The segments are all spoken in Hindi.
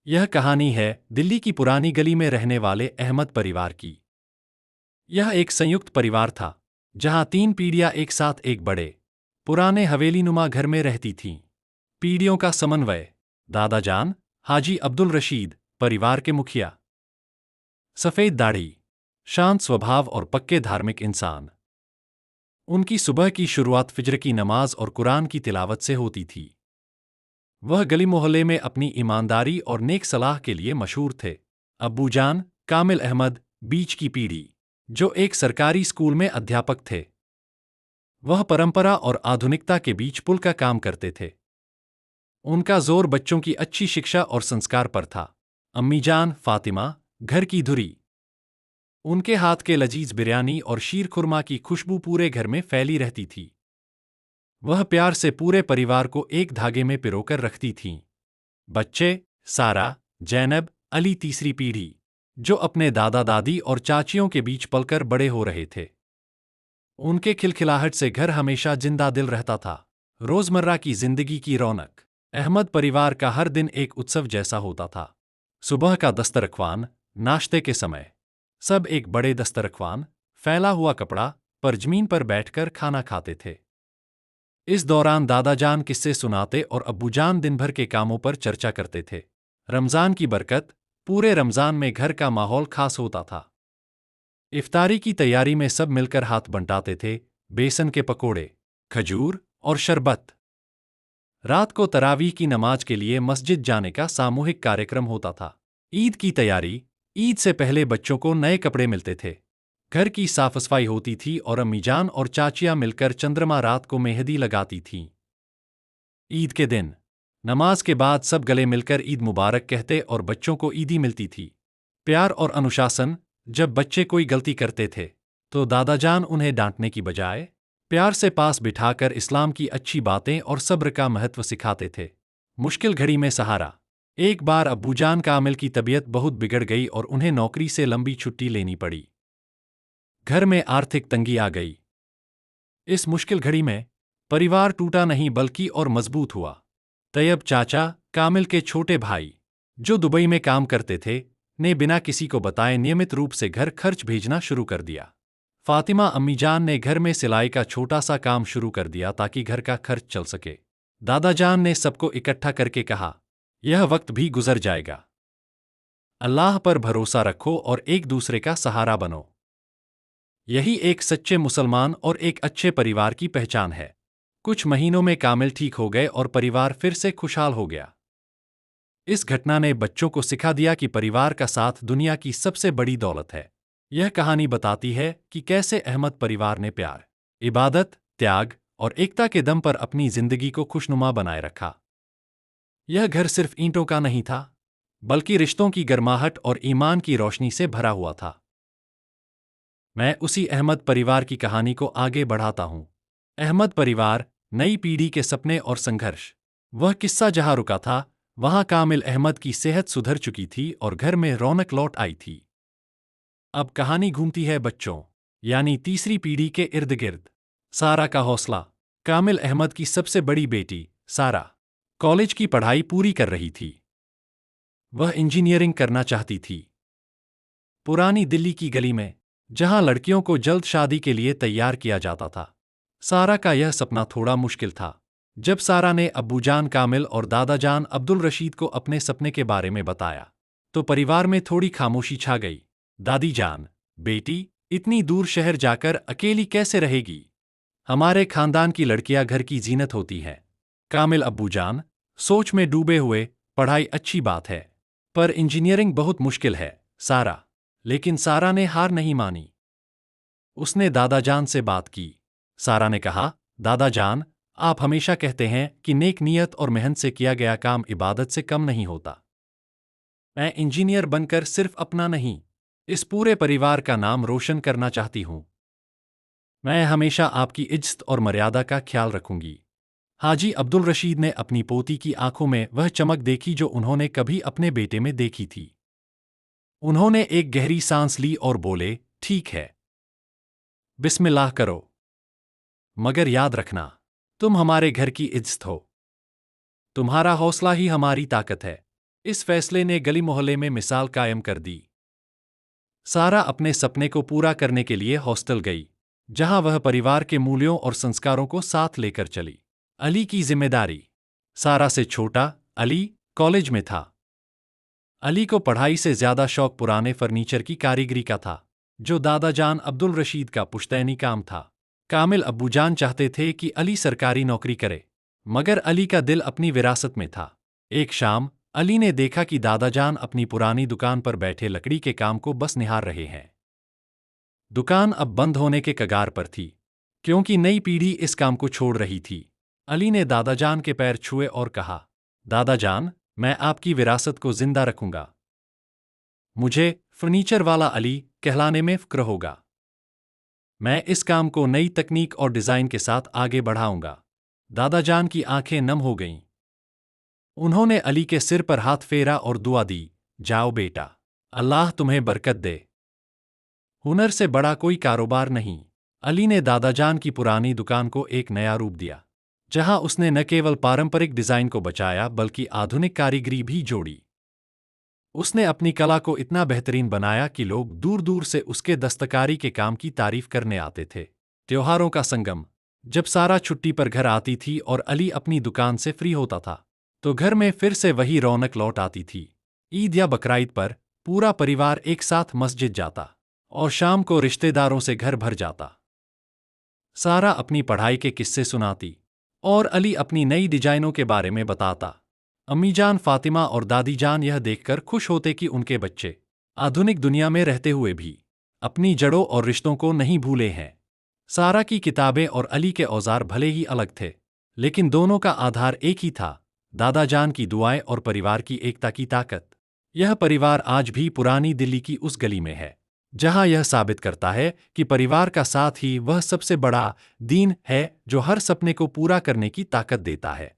यह कहानी है दिल्ली की पुरानी गली में रहने वाले अहमद परिवार की। यह एक संयुक्त परिवार था, जहां 3 पीढ़ियां एक साथ एक बड़े, पुराने हवेलीनुमा घर में रहती थीं। पीढ़ियों का समन्वय। दादा जान, हाजी अब्दुल रशीद, परिवार के मुखिया। सफ़ेद दाढ़ी, शांत स्वभाव और पक्के धार्मिक इंसान। उनकी सुबह की शुरुआत फ़िज्र की नमाज और कुरान की तिलावत से होती थी। वह गली मोहल्ले में अपनी ईमानदारी और नेक सलाह के लिए मशहूर थे। अब्बू जान, कामिल अहमद, बीच की पीढ़ी, जो एक सरकारी स्कूल में अध्यापक थे। वह परंपरा और आधुनिकता के बीच पुल का काम करते थे। उनका जोर बच्चों की अच्छी शिक्षा और संस्कार पर था। अम्मी जान, फातिमा, घर की धुरी। उनके हाथ के लजीज बिरयानी और शीर खुरमा की खुशबू पूरे घर में फैली रहती थी। वह प्यार से पूरे परिवार को एक धागे में पिरोकर रखती थीं। बच्चे, सारा, जैनब, अली तीसरी पीढ़ी, जो अपने दादा दादी और चाचियों के बीच पलकर बड़े हो रहे थे। उनके खिलखिलाहट से घर हमेशा जिंदा दिल रहता था। रोजमर्रा की जिंदगी की रौनक। अहमद परिवार का हर दिन एक उत्सव जैसा होता था। सुबह का दस्तरख्वान, नाश्ते के समय सब एक बड़े दस्तरख्वान, फैला हुआ कपड़ा पर जमीन पर बैठकर खाना खाते थे। इस दौरान दादाजान किस्से सुनाते और अब्बूजान दिन भर के कामों पर चर्चा करते थे। रमजान की बरकत। पूरे रमजान में घर का माहौल खास होता था। इफ्तारी की तैयारी में सब मिलकर हाथ बंटाते थे। बेसन के पकोड़े, खजूर और शरबत। रात को तरावीह की नमाज के लिए मस्जिद जाने का सामूहिक कार्यक्रम होता था। ईद की तैयारी। ईद से पहले बच्चों को नए कपड़े मिलते थे। घर की साफ सफाई होती थी और अम्मीजान और चाचियां मिलकर चंद्रमा रात को मेहंदी लगाती थीं। ईद के दिन नमाज के बाद सब गले मिलकर ईद मुबारक कहते और बच्चों को ईदी मिलती थी। प्यार और अनुशासन। जब बच्चे कोई गलती करते थे तो दादाजान उन्हें डांटने की बजाय प्यार से पास बिठाकर इस्लाम की अच्छी बातें और सब्र का महत्व सिखाते थे। मुश्किल घड़ी में सहारा। एक बार अब्बूजान कामिल की तबीयत बहुत बिगड़ गई और उन्हें नौकरी से लंबी छुट्टी लेनी पड़ी। घर में आर्थिक तंगी आ गई। इस मुश्किल घड़ी में परिवार टूटा नहीं बल्कि और मजबूत हुआ। तैयब चाचा, कामिल के छोटे भाई, जो दुबई में काम करते थे, ने बिना किसी को बताए नियमित रूप से घर खर्च भेजना शुरू कर दिया। फातिमा अम्मीजान ने घर में सिलाई का छोटा सा काम शुरू कर दिया ताकि घर का खर्च चल सके। दादाजान ने सबको इकट्ठा करके कहा, यह वक्त भी गुजर जाएगा। अल्लाह पर भरोसा रखो और एक दूसरे का सहारा बनो। यही एक सच्चे मुसलमान और एक अच्छे परिवार की पहचान है। कुछ महीनों में कामिल ठीक हो गए और परिवार फिर से खुशहाल हो गया। इस घटना ने बच्चों को सिखा दिया कि परिवार का साथ दुनिया की सबसे बड़ी दौलत है। यह कहानी बताती है कि कैसे अहमद परिवार ने प्यार, इबादत, त्याग और एकता के दम पर अपनी जिंदगी को खुशनुमा बनाए रखा। यह घर सिर्फ ईंटों का नहीं था, बल्कि रिश्तों की गर्माहट और ईमान की रोशनी से भरा हुआ था। मैं उसी अहमद परिवार की कहानी को आगे बढ़ाता हूं। अहमद परिवार, नई पीढ़ी के सपने और संघर्ष। वह किस्सा जहां रुका था, वहां कामिल अहमद की सेहत सुधर चुकी थी और घर में रौनक लौट आई थी। अब कहानी घूमती है बच्चों, यानी तीसरी पीढ़ी के इर्द गिर्द। सारा का हौसला। कामिल अहमद की सबसे बड़ी बेटी, सारा, कॉलेज की पढ़ाई पूरी कर रही थी। वह इंजीनियरिंग करना चाहती थी। पुरानी दिल्ली की गली में, जहां लड़कियों को जल्द शादी के लिए तैयार किया जाता था, सारा का यह सपना थोड़ा मुश्किल था। जब सारा ने अब्बूजान कामिल और दादाजान अब्दुल रशीद को अपने सपने के बारे में बताया, तो परिवार में थोड़ी खामोशी छा गई। दादी जान, बेटी, इतनी दूर शहर जाकर अकेली कैसे रहेगी? हमारे खानदान की लड़कियां घर की जीनत होती हैं। कामिल अब्बूजान, सोच में डूबे हुए, पढ़ाई अच्छी बात है, पर इंजीनियरिंग बहुत मुश्किल है, सारा। लेकिन सारा ने हार नहीं मानी। उसने दादाजान से बात की। सारा ने कहा, दादाजान, आप हमेशा कहते हैं कि नेक नियत और मेहनत से किया गया काम इबादत से कम नहीं होता। मैं इंजीनियर बनकर सिर्फ अपना नहीं, इस पूरे परिवार का नाम रोशन करना चाहती हूं। मैं हमेशा आपकी इज्जत और मर्यादा का ख्याल रखूंगी। हाजी अब्दुल रशीद ने अपनी पोती की आंखों में वह चमक देखी जो उन्होंने कभी अपने बेटे में देखी थी। उन्होंने एक गहरी सांस ली और बोले, ठीक है, बिस्मिल्लाह करो। मगर याद रखना, तुम हमारे घर की इज्जत हो। तुम्हारा हौसला ही हमारी ताकत है। इस फैसले ने गली मोहल्ले में मिसाल कायम कर दी। सारा अपने सपने को पूरा करने के लिए हॉस्टल गई, जहां वह परिवार के मूल्यों और संस्कारों को साथ लेकर चली। अली की जिम्मेदारी। सारा से छोटा अली कॉलेज में था। अली को पढ़ाई से ज्यादा शौक पुराने फर्नीचर की कारीगरी का था, जो दादा जान अब्दुल रशीद का पुश्तैनी काम था। कामिल अब्बूजान चाहते थे कि अली सरकारी नौकरी करे, मगर अली का दिल अपनी विरासत में था। एक शाम अली ने देखा कि दादाजान अपनी पुरानी दुकान पर बैठे लकड़ी के काम को बस निहार रहे हैं। दुकान अब बंद होने के कगार पर थी, क्योंकि नई पीढ़ी इस काम को छोड़ रही थी। अली ने दादाजान के पैर छुए और कहा, दादाजान, मैं आपकी विरासत को जिंदा रखूंगा। मुझे फर्नीचर वाला अली कहलाने में फ़ख्र होगा। मैं इस काम को नई तकनीक और डिजाइन के साथ आगे बढ़ाऊंगा। दादाजान की आंखें नम हो गईं। उन्होंने अली के सिर पर हाथ फेरा और दुआ दी, जाओ बेटा, अल्लाह तुम्हें बरकत दे। हुनर से बड़ा कोई कारोबार नहीं। अली ने दादाजान की पुरानी दुकान को एक नया रूप दिया, जहां उसने न केवल पारंपरिक डिजाइन को बचाया बल्कि आधुनिक कारीगरी भी जोड़ी। उसने अपनी कला को इतना बेहतरीन बनाया कि लोग दूर दूर से उसके दस्तकारी के काम की तारीफ करने आते थे। त्योहारों का संगम। जब सारा छुट्टी पर घर आती थी और अली अपनी दुकान से फ्री होता था, तो घर में फिर से वही रौनक लौट आती थी। ईद या बकराईद पर पूरा परिवार एक साथ मस्जिद जाता और शाम को रिश्तेदारों से घर भर जाता। सारा अपनी पढ़ाई के किस्से सुनाती और अली अपनी नई डिजाइनों के बारे में बताता। अम्मीजान फातिमा और दादीजान यह देखकर खुश होते कि उनके बच्चे आधुनिक दुनिया में रहते हुए भी अपनी जड़ों और रिश्तों को नहीं भूले हैं। सारा की किताबें और अली के औजार भले ही अलग थे, लेकिन दोनों का आधार एक ही था, दादाजान की दुआएं और परिवार की एकता की ताकत। यह परिवार आज भी पुरानी दिल्ली की उस गली में है, जहां यह साबित करता है कि परिवार का साथ ही वह सबसे बड़ा दीन है जो हर सपने को पूरा करने की ताकत देता है।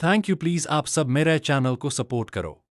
Thank you. प्लीज़ आप सब मेरे चैनल को सपोर्ट करो।